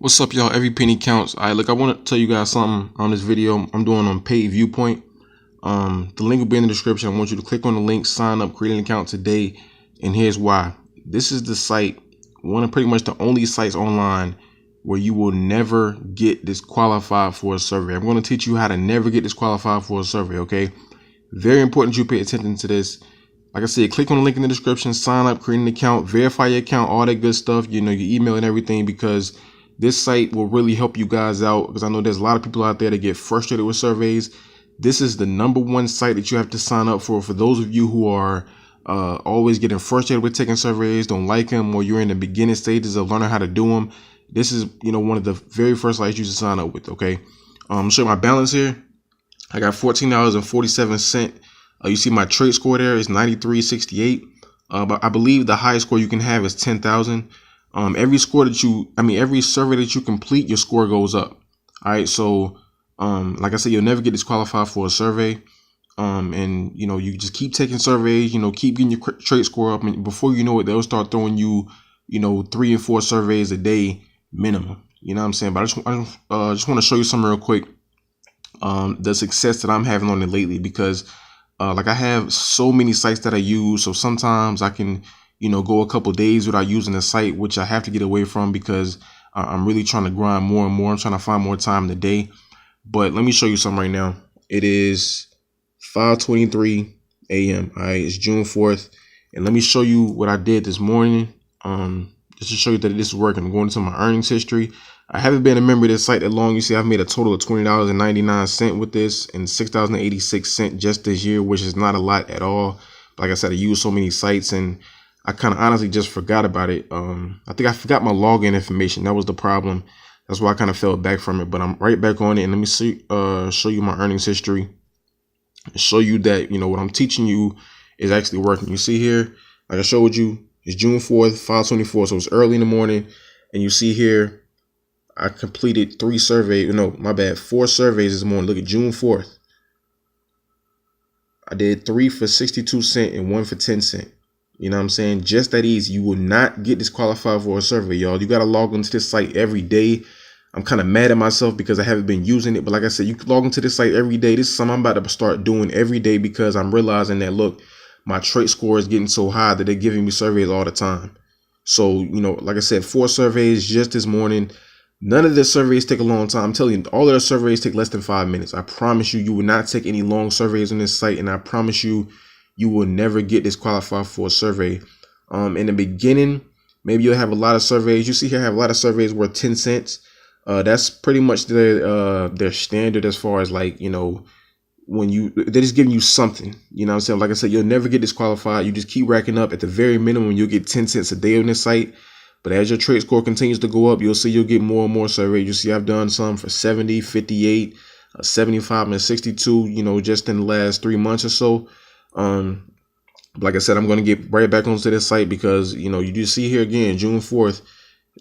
What's up, y'all? Every penny counts. All right, look, I want to tell you guys something on this video I'm doing on Paid Viewpoint. The link will be in the description. I want you to click on the link, sign up, create an account today. And here's why. This is the site, one of pretty much the only sites online where you will never get disqualified for a survey. I'm going to teach you how to never get disqualified for a survey, okay? Very important you pay attention to this. Like I said, click on the link in the description, sign up, create an account, verify your account, all that good stuff, you know, your email and everything, because this site will really help you guys out, because I know there's a lot of people out there that get frustrated with surveys. This is the #1 site that you have to sign up for those of you who are always getting frustrated with taking surveys, don't like them, or you're in the beginning stages of learning how to do them. This is, you know, one of the very first sites you should sign up with, okay? I'm showing my balance here. I got $14.47. You see my trade score there is 93.68. But I believe the highest score you can have is 10,000. Every survey that you complete, your score goes up. All right. So, like I said, you'll never get disqualified for a survey. And you know, you just keep taking surveys, you know, keep getting your trade score up, and before you know it, they'll start throwing you, you know, 3 and 4 surveys a day minimum. You know what I'm saying? But I just want to show you something real quick. The success that I'm having on it lately, because like I have so many sites that I use, so sometimes I can, you know, go a couple days without using the site, which I have to get away from because I'm really trying to grind more and more. I'm trying to find more time in the day. But let me show you something right now. It is 5:23 a.m. All right, it's June 4th, and let me show you what I did this morning. Just to show you that this is working. I'm going into my earnings history. I haven't been a member of this site that long. You see, I've made a total of $20.99 with this and $6.86 just this year, which is not a lot at all. Like I said, I use so many sites and I kind of honestly just forgot about it. I think I forgot my login information. That was the problem. That's why I kind of fell back from it. But I'm right back on it. And let me see, show you my earnings history. Show you that, you know, what I'm teaching you is actually working. You see here, like I showed you, it's June 4th, 5:24. So it's early in the morning. And you see here, I completed 4 surveys this morning. Look at June 4th. I did 3 for 62 cents and 1 for 10 cents. You know what I'm saying? Just that easy. You will not get disqualified for a survey, y'all. You got to log into this site every day. I'm kind of mad at myself because I haven't been using it. But like I said, you can log into this site every day. This is something I'm about to start doing every day because I'm realizing that, look, my trait score is getting so high that they're giving me surveys all the time. So, you know, like I said, 4 surveys just this morning. None of the surveys take a long time. I'm telling you, all of the surveys take less than 5 minutes. I promise you, you will not take any long surveys on this site. And I promise you, you will never get disqualified for a survey. In the beginning, maybe you'll have a lot of surveys. You see here, I have a lot of surveys worth 10 cents. That's pretty much their standard as far as, like, you know, when they're just giving you something, you know what I'm saying? Like I said, you'll never get disqualified. You just keep racking up. At the very minimum, you'll get 10 cents a day on this site. But as your trade score continues to go up, you'll see you'll get more and more surveys. You see, I've done some for 70, 58, 75, and 62, you know, just in the last 3 months or so. Like I said, I'm going to get right back onto this site because, you know, you do see here again, June 4th,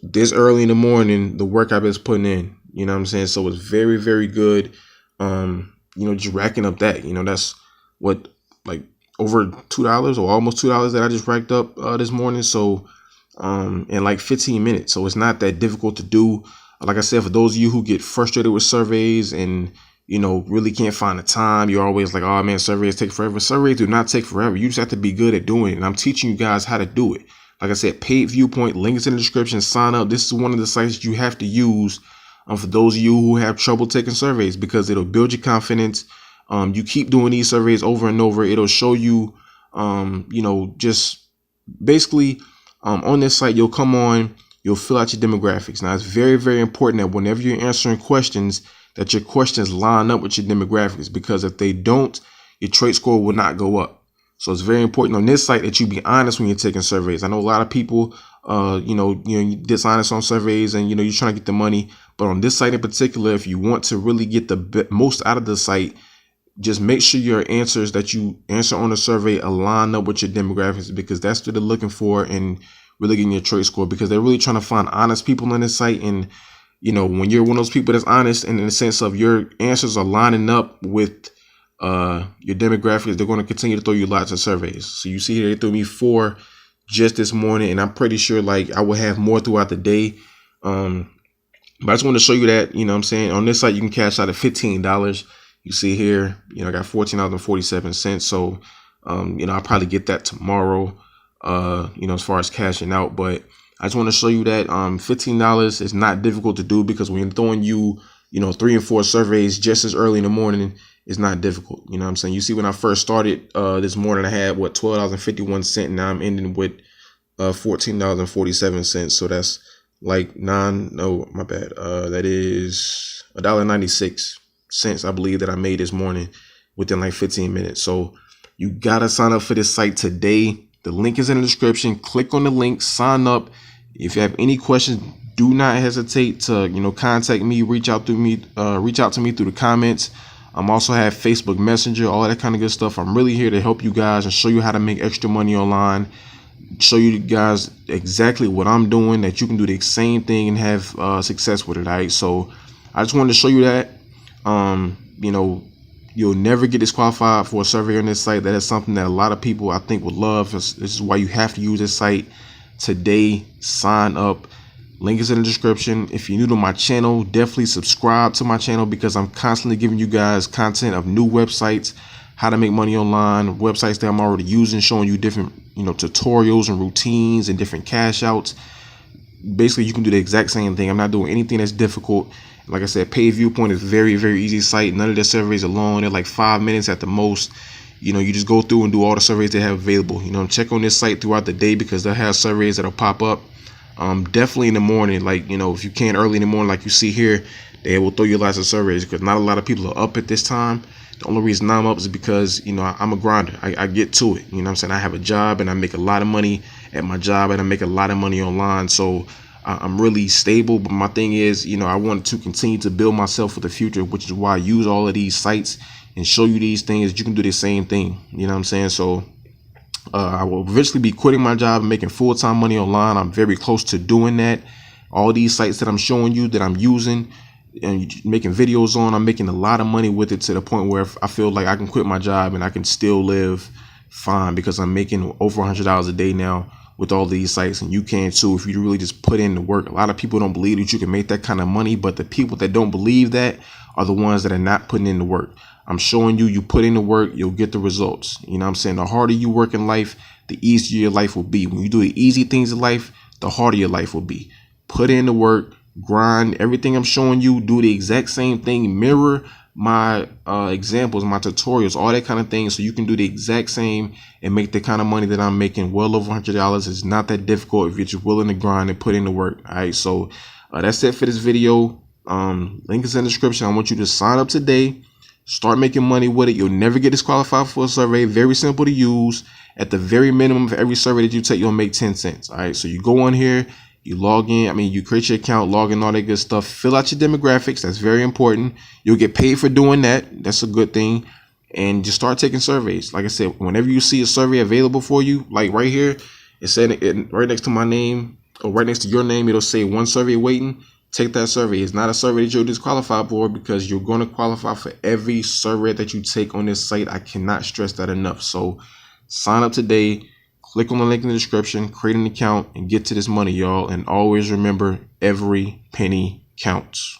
this early in the morning, the work I've been putting in, you know what I'm saying? So it's very, very good. You know, just racking up that, you know, that's what, like over $2 or almost $2 that I just racked up this morning. So in like 15 minutes. So it's not that difficult to do. Like I said, for those of you who get frustrated with surveys and, you know, really can't find the time, you're always like, oh man, surveys take forever. Surveys do not take forever. You just have to be good at doing it. And I'm teaching you guys how to do it. Like I said, Paid Viewpoint, link is in the description, sign up. This is one of the sites you have to use for those of you who have trouble taking surveys, because it'll build your confidence. You keep doing these surveys over and over. It'll show you, you know, just basically on this site, you'll come on, you'll fill out your demographics. Now, it's very, very important that whenever you're answering questions, that your questions line up with your demographics, because if they don't, your trait score will not go up. So it's very important on this site that you be honest when you're taking surveys. I know a lot of people, you know, you're dishonest on surveys and, you know, you're trying to get the money. But on this site in particular, if you want to really get the most out of the site, just make sure your answers that you answer on the survey align up with your demographics, because that's what they're looking for and really getting your trait score, because they're really trying to find honest people on this site. And, you know, when you're one of those people that's honest and in the sense of your answers are lining up with your demographics, they're going to continue to throw you lots of surveys. So you see here, they threw me 4 just this morning, and I'm pretty sure like I will have more throughout the day. But I just want to show you that, you know what I'm saying, on this site you can cash out at $15. You see here, you know, I got $14.47. So, you know, I'll probably get that tomorrow, you know, as far as cashing out. But I just want to show you that $15 is not difficult to do, because when you're throwing you know, 3 and 4 surveys just as early in the morning, it's not difficult. You know what I'm saying? You see, when I first started this morning, I had what, $12.51. Now I'm ending with $14.47. So that's like that is $1.96, I believe, that I made this morning within like 15 minutes. So you gotta sign up for this site today. The link is in the description. Click on the link, sign up. If you have any questions, do not hesitate to, you know, contact me, reach out to me through the comments. I'm also have Facebook Messenger, all that kind of good stuff. I'm really here to help you guys and show you how to make extra money online. Show you guys exactly what I'm doing, that you can do the same thing and have success with it. All right, so I just wanted to show you that. You know, you'll never get disqualified for a survey on this site. That is something that a lot of people, I think, would love. This is why you have to use this site today. Sign up. Link is in the description. If you're new to my channel, definitely subscribe to my channel, because I'm constantly giving you guys content of new websites, how to make money online, websites that I'm already using, showing you different, you know, tutorials and routines and different cash outs. Basically, you can do the exact same thing. I'm not doing anything that's difficult. Like I said, Pay Viewpoint is very, very easy site. None of their surveys are long. They're like 5 minutes at the most. You know, you just go through and do all the surveys they have available. You know, check on this site throughout the day, because they'll have surveys that'll pop up. Definitely in the morning, like, you know, if you can early in the morning, like you see here, they will throw you lots of surveys, because not a lot of people are up at this time. The only reason I'm up is because, you know, I'm a grinder. I get to it. You know what I'm saying? I have a job and I make a lot of money at my job, and I make a lot of money online. So I'm really stable. But my thing is, you know, I want to continue to build myself for the future, which is why I use all of these sites and show you these things. You can do the same thing. You know what I'm saying? So I will eventually be quitting my job and making full-time money online. I'm very close to doing that. All these sites that I'm showing you, that I'm using and making videos on, I'm making a lot of money with it, to the point where I feel like I can quit my job and I can still live fine, because I'm making over $100 a day now with all these sites. And you can too, if you really just put in the work. A lot of people don't believe that you can make that kind of money, but the people that don't believe that are the ones that are not putting in the work. I'm showing you, you put in the work, you'll get the results. You know what I'm saying? The harder you work in life, the easier your life will be. When you do the easy things in life, the harder your life will be. Put in the work, grind. Everything I'm showing you, do the exact same thing. Mirror my examples, my tutorials, all that kind of thing, so you can do the exact same and make the kind of money that I'm making, well over $100. It's not that difficult if you're just willing to grind and put in the work. All right, so that's it for this video. Link is in the description. I want you to sign up today. Start making money with it. You'll never get disqualified for a survey. Very simple to use. At the very minimum of every survey that you take, you'll make 10 cents. All right, so you go on here, you log in. You create your account, log in, all that good stuff. Fill out your demographics. That's very important. You'll get paid for doing that. That's a good thing. And just start taking surveys. Like I said, whenever you see a survey available for you, like right here, it's saying right next to my name, or right next to your name, it'll say 1 survey waiting. Take that survey. It's not a survey that you'll disqualify for, because you're going to qualify for every survey that you take on this site. I cannot stress that enough. So sign up today. Click on the link in the description, create an account, and get to this money, y'all. And always remember, every penny counts.